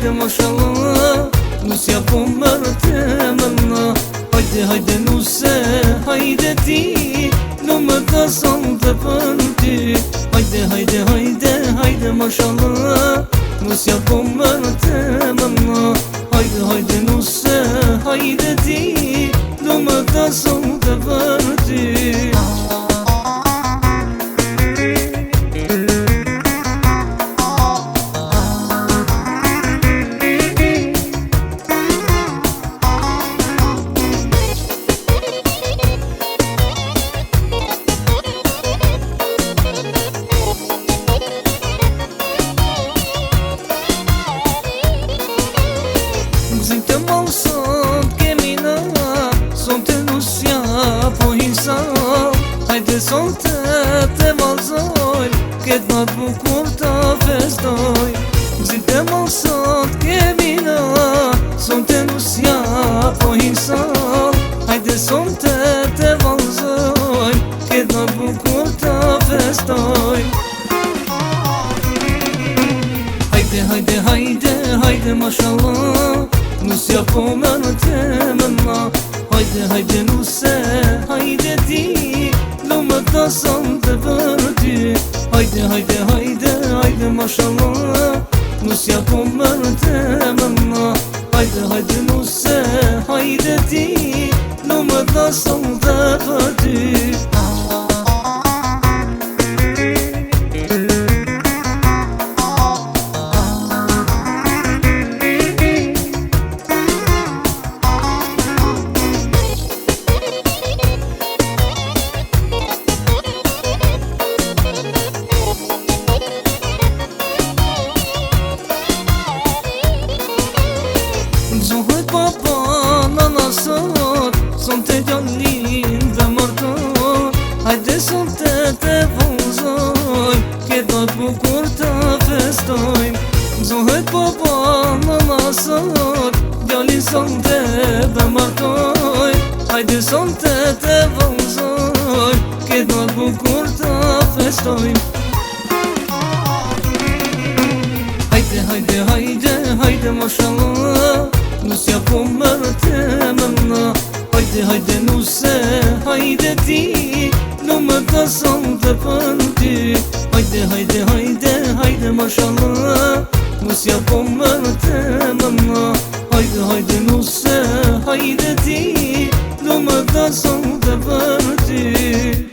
haydi maşallah Nus yapım mertemena Haydi haydi nuse haydi ti Numada saldı pöntü Haydi haydi haydi haydi maşallah Nus yapım mertemena Haydi haydi nuse haydi ti Numada saldı pöntü Zintem olsun gemina Sonte nusja po hisal Hajde sonte te valzoj Ket nat bukur ta festoj Zintem olsun gemina Sonte nusja po hisal Hajde sonte te valzoj Ket nat bukur ta festoj Haydi haydi haydi haydi maşallah Nus yapım mertemena Haydi haydi nuse haydi di Lumada saldı verdi Haydi haydi haydi haydi maşallah Nus yapım mertemena Haydi haydi nuse haydi di Lumada saldı verdi Zohet babana nasot Sonte gjallin dhe mërton Hajde sonte te vëzoj Kedot bukur ta festojm Zohet babana nasot Gjallin sonte dhe mërton Hajde sonte te vëzoj Kedot bukur ta festojm Haydi haydi haydi haydi maşallah Nus yapım mertemena Haydi haydi nuse haydi ti Numada saldı pöntü Haydi haydi haydi haydi maşallah Nus yapım mertemena Haydi haydi nuse haydi ti Numada saldı pöntü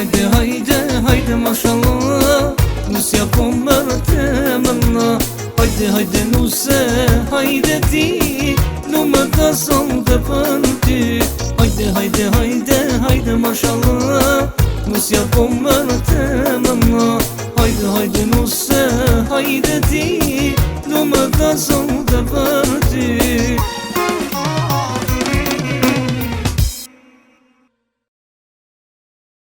Haydi haydi haydi maşallah Nus yapım mertemena Haydi haydi nuse haydi di Numada saldı pöntü Haydi haydi haydi haydi maşallah Nus yapım mertemena Haydi